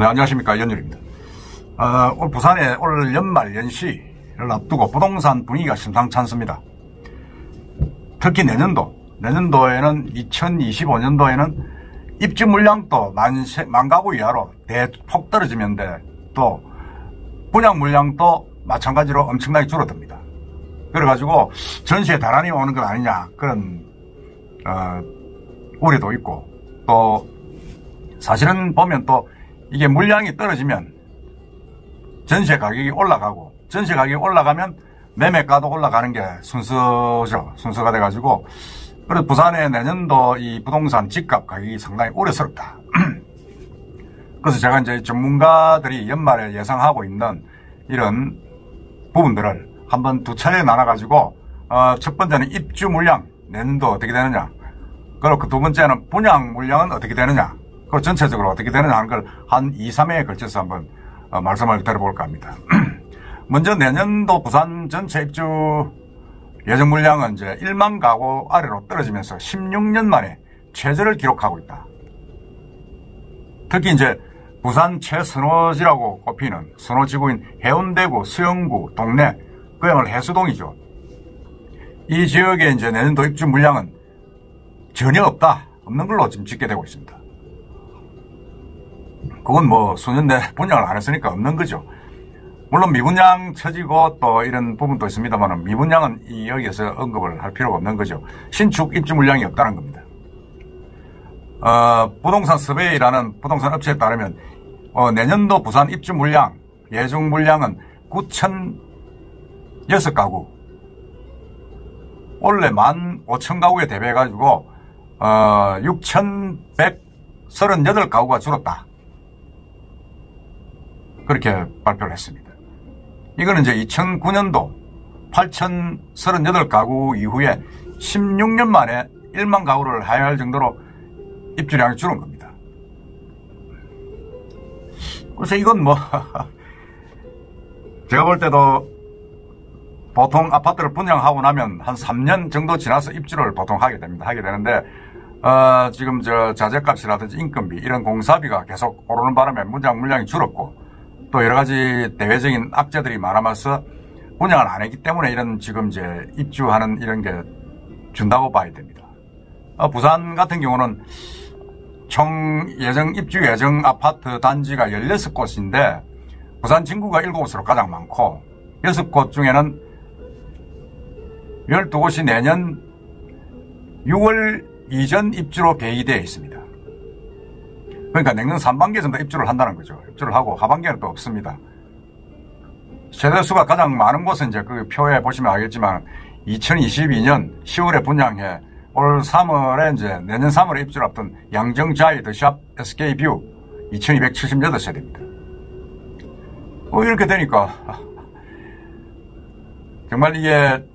네, 안녕하십니까. 연율입니다. 오늘 부산에 올 연말 연시를 앞두고 부동산 분위기가 심상치 않습니다. 특히 내년도에는 2025년도에는 입주 물량도 만 가구 이하로 대폭 떨어지는데 또 분양 물량도 마찬가지로 엄청나게 줄어듭니다. 그래가지고 전시에 달아나 오는 건 아니냐 그런 우려도 있고, 또 사실은 보면 또 이게 물량이 떨어지면 전세 가격이 올라가고, 전세 가격이 올라가면 매매가도 올라가는 게 순서가 돼가지고, 그래서 부산의 내년도 이 부동산 집값 가격이 상당히 우려스럽다. 그래서 제가 이제 전문가들이 연말에 예상하고 있는 이런 부분들을 한번 두 차례 나눠가지고, 첫 번째는 입주 물량, 내년도 어떻게 되느냐. 그리고 그 두 번째는 분양 물량은 어떻게 되느냐. 그리고 전체적으로 어떻게 되느냐 하는 걸 한 2, 3회에 걸쳐서 한번 말씀을 드려볼까 합니다. 먼저 내년도 부산 전체 입주 예정 물량은 이제 1만 가구 아래로 떨어지면서 16년 만에 최저를 기록하고 있다. 특히 이제 부산 최선호지라고 꼽히는 선호지구인 해운대구, 수영구, 동래, 그야말로 해수동이죠. 이 지역에 이제 내년도 입주 물량은 전혀 없는 걸로 지금 짓게 되고 있습니다. 그건 뭐 수년 내에 분양을 안 했으니까 없는 거죠. 물론 미분양 처지고 또 이런 부분도 있습니다만 미분양은 여기에서 언급을 할 필요가 없는 거죠. 신축 입주 물량이 없다는 겁니다. 부동산 서베이라는 부동산 업체에 따르면 내년도 부산 입주 물량, 예정 물량은 9,006가구. 원래 15,000가구에 대비해가지고 6,138가구가 줄었다. 그렇게 발표를 했습니다. 이거는 이제 2009년도 8,038가구 이후에 16년 만에 1만 가구를 하회할 정도로 입주량이 줄은 겁니다. 그래서 이건 뭐 제가 볼 때도 보통 아파트를 분양하고 나면 한 3년 정도 지나서 입주를 보통 하게 되는데 지금 자재값이라든지 인건비 이런 공사비가 계속 오르는 바람에 물량이 줄었고, 또 여러 가지 대외적인 악재들이 많아서 분양을 안 했기 때문에 이런 지금 이제 입주하는 이런 게 준다고 봐야 됩니다. 부산 같은 경우는 총 입주 예정 아파트 단지가 16곳인데 부산 진구가 7곳으로 가장 많고, 6곳 중에는 12곳이 내년 6월 이전 입주로 계획되어 있습니다. 그러니까 내년 3반기에 전부 입주를 한다는 거죠. 입주를 하고 하반기에는 또 없습니다. 세대수가 가장 많은 곳은 이제 그 표에 보시면 알겠지만 2022년 10월에 분양해 올 3월에 이제 내년 3월에 입주를 앞둔 양정자이 더샵 SK뷰 2278세대입니다. 이렇게 되니까 정말 이게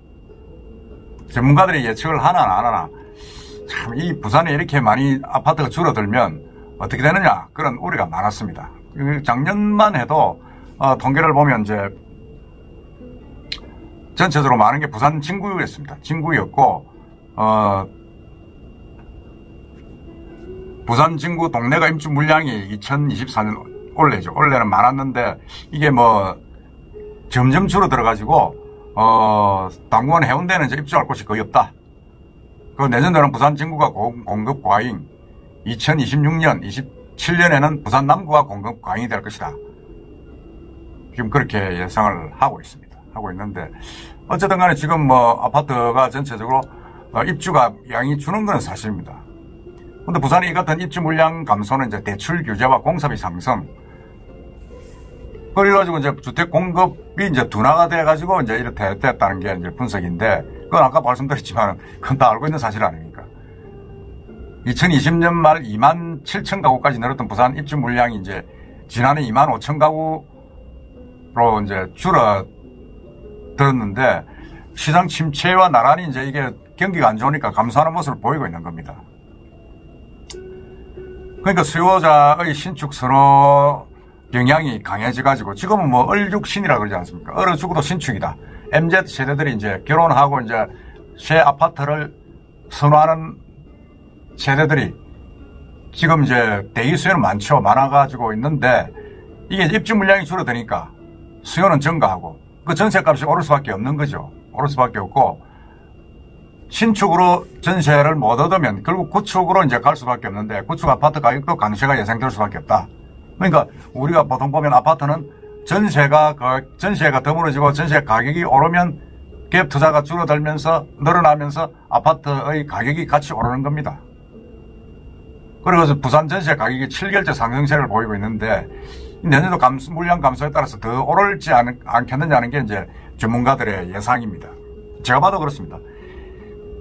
전문가들이 예측을 하나 안 하나, 참 이 부산에 이렇게 많이 아파트가 줄어들면 어떻게 되느냐 그런 우려가 많았습니다. 작년만 해도 통계를 보면 이제 전체적으로 많은 게 부산 진구였습니다. 진구였고 부산 진구 동래가 입주 물량이 2024년 원래는 많았는데 이게 뭐 점점 줄어들어가지고 당분간 해운대는 이제 입주할 곳이 거의 없다. 그 내년도는 부산 진구가 공급 과잉, 2026년, 27년에는 부산 남구가 공급 과잉이 될 것이다. 지금 그렇게 예상을 하고 있는데, 어쨌든 간에 지금 뭐 아파트가 전체적으로 입주가 양이 주는 건 사실입니다. 근데 부산이 이 같은 입주 물량 감소는 이제 대출 규제와 공사비 상승, 그래가지고 이제 주택 공급이 이제 둔화가 돼가지고 이제 이렇게 됐다는 게 이제 분석인데, 그건 아까 말씀드렸지만 그건 다 알고 있는 사실 아닙니까? 2020년 말 27,000가구까지 늘었던 부산 입주 물량이 이제 지난해 25,000가구로 이제 줄어들었는데, 시장 침체와 나란히 이제 이게 경기가 안 좋으니까 감소하는 모습을 보이고 있는 겁니다. 그러니까 수요자의 신축 선호 경향이 강해져가지고 지금은 뭐 얼죽신이라 그러지 않습니까? 얼어 죽어도 신축이다. MZ 세대들이 이제 결혼하고 이제 새 아파트를 선호하는 세대들이 지금 이제 대기 수요는 많아가지고 있는데 이게 입주 물량이 줄어드니까 수요는 증가하고 그 전세값이 오를 수밖에 없는 거죠. 오를 수밖에 없고 신축으로 전세를 못 얻으면 결국 구축으로 이제 갈 수밖에 없는데 구축 아파트 가격도 강세가 예상될 수밖에 없다. 그러니까 우리가 보통 보면 아파트는 전세가 드물어지고 전세 가격이 오르면 갭 투자가 줄어들면서 늘어나면서 아파트의 가격이 같이 오르는 겁니다. 그래서 부산 전세 가격이 7개월째 상승세를 보이고 있는데 내년도 물량 감소에 따라서 더 오를지 않겠느냐는 게 이제 전문가들의 예상입니다. 제가 봐도 그렇습니다.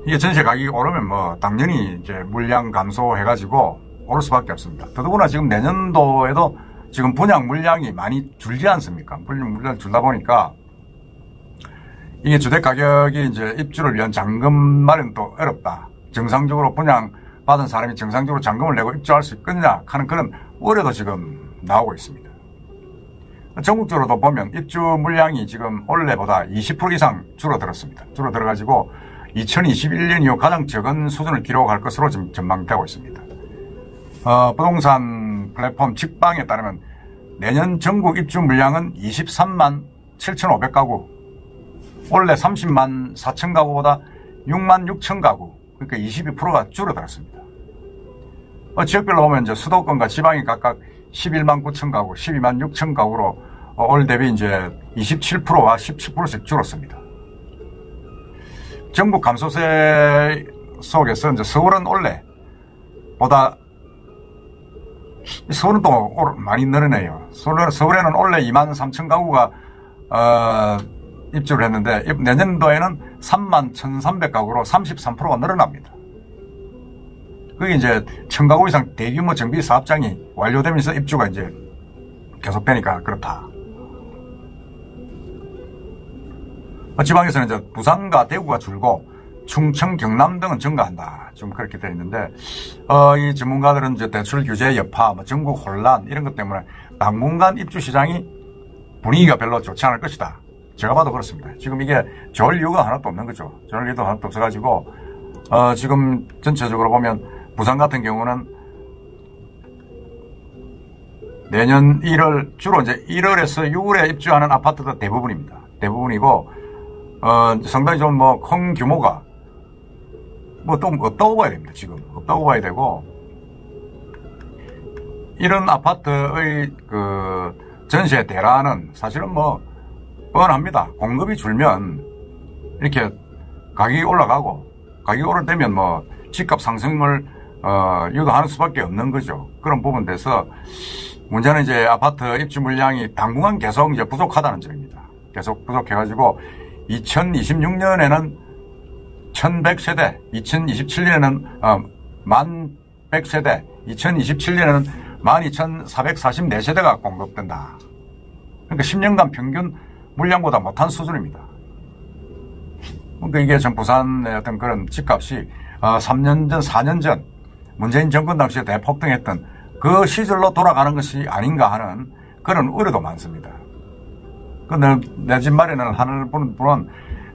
이게 전세 가격이 오르면 뭐 당연히 이제 물량 감소해가지고 오를 수밖에 없습니다. 더더구나 지금 내년도에도 지금 분양 물량이 많이 줄지 않습니까? 물량 줄다 보니까 이게 주택 가격이 이제 입주를 위한 잔금 마련도 어렵다. 정상적으로 분양 받은 사람이 정상적으로 잔금을 내고 입주할 수 있겠느냐 하는 그런 우려도 지금 나오고 있습니다. 전국적으로도 보면 입주 물량이 지금 올해보다 20% 이상 줄어들었습니다. 줄어들어가지고 2021년 이후 가장 적은 수준을 기록할 것으로 지금 전망되고 있습니다. 부동산 플랫폼 직방에 따르면 내년 전국 입주 물량은 23만 7,500가구, 올해 30만 4천 가구보다 6만 6천 가구, 그러니까 22%가 줄어들었습니다. 지역별로 보면 이제 수도권과 지방이 각각 11만 9천 가구, 12만 6천 가구로 올 대비 이제 27%와 17%씩 줄었습니다. 전국 감소세 속에서 이제 서울은 올해보다 서울은 또 많이 늘어네요. 서울에는 올해 2만 3천 가구가 입주를 했는데 내년도에는 3만 1,300가구로 33%가 늘어납니다. 그게 이제 1,000가구 이상 대규모 정비 사업장이 완료되면서 입주가 이제 계속되니까 그렇다. 지방에서는 이제 부산과 대구가 줄고 충청, 경남 등은 증가한다. 좀 그렇게 되어 있는데, 이 전문가들은 이제 대출 규제 여파, 전국 혼란 이런 것 때문에 당분간 입주 시장이 분위기가 별로 좋지 않을 것이다. 제가 봐도 그렇습니다. 지금 이게 좋을 이유가 하나도 없는 거죠. 좋을 이유도 하나도 없어가지고, 지금 전체적으로 보면 부산 같은 경우는 내년 1월, 주로 이제 1월에서 6월에 입주하는 아파트도 대부분입니다. 대부분이고, 상당히 좀 큰 규모가 좀 없다고 봐야 됩니다. 지금 없다고 봐야 되고, 이런 아파트의 그 전세 대란은 사실은 뻔합니다. 공급이 줄면 이렇게 가격이 올라가고, 가격이 오를 때면 집값 상승을 유도하는 수밖에 없는 거죠. 그런 부분 돼서 문제는 이제 아파트 입주 물량이 당분간 계속 이제 부족하다는 점입니다. 계속 부족해가지고 2026년에는 1,100세대, 2027년에는 1,100세대, 2027년에는 12,444세대가 공급된다. 그러니까 10년간 평균 물량보다 못한 수준입니다. 그러니까 이게 전 부산의 어떤 그런 집값이 3년 전, 4년 전 문재인 정권 당시에 대폭등했던 그 시절로 돌아가는 것이 아닌가 하는 그런 우려도 많습니다. 내 집 마련을 하는 분은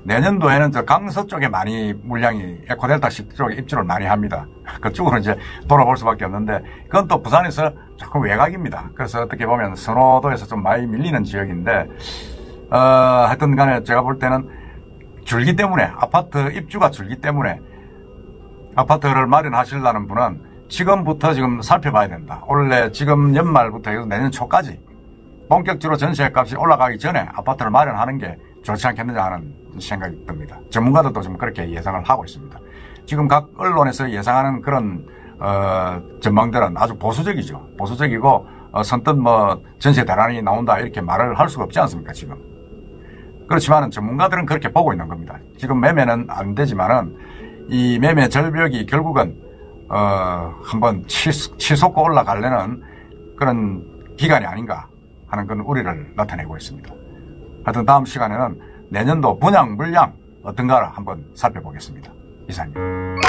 내년도에는 저 강서 쪽에 많이 물량이 에코델타시 쪽에 입주를 많이 합니다. 그쪽으로 이제 돌아볼 수밖에 없는데 그건 또 부산에서 조금 외곽입니다. 그래서 어떻게 보면 선호도에서 좀 많이 밀리는 지역인데 하여튼 간에 제가 볼 때는 줄기 때문에 아파트 입주가 줄기 때문에 아파트를 마련하시려는 분은 지금부터 지금 살펴봐야 된다. 원래 지금 연말부터 해서 내년 초까지 본격적으로 전세값이 올라가기 전에 아파트를 마련하는 게 좋지 않겠느냐 하는 생각이 듭니다. 전문가들도 좀 그렇게 예상을 하고 있습니다. 지금 각 언론에서 예상하는 그런 전망들은 아주 보수적이죠. 보수적이고 선뜻 전세 대란이 나온다 이렇게 말을 할 수가 없지 않습니까 지금. 그렇지만은 전문가들은 그렇게 보고 있는 겁니다. 지금 매매는 안 되지만은 이 매매 절벽이 결국은 한번 치솟고 올라가려는 그런 기간이 아닌가 하는 그런 우려를 나타내고 있습니다. 하여튼 다음 시간에는 내년도 분양 물량 어떤가를 한번 살펴보겠습니다. 이상입니다.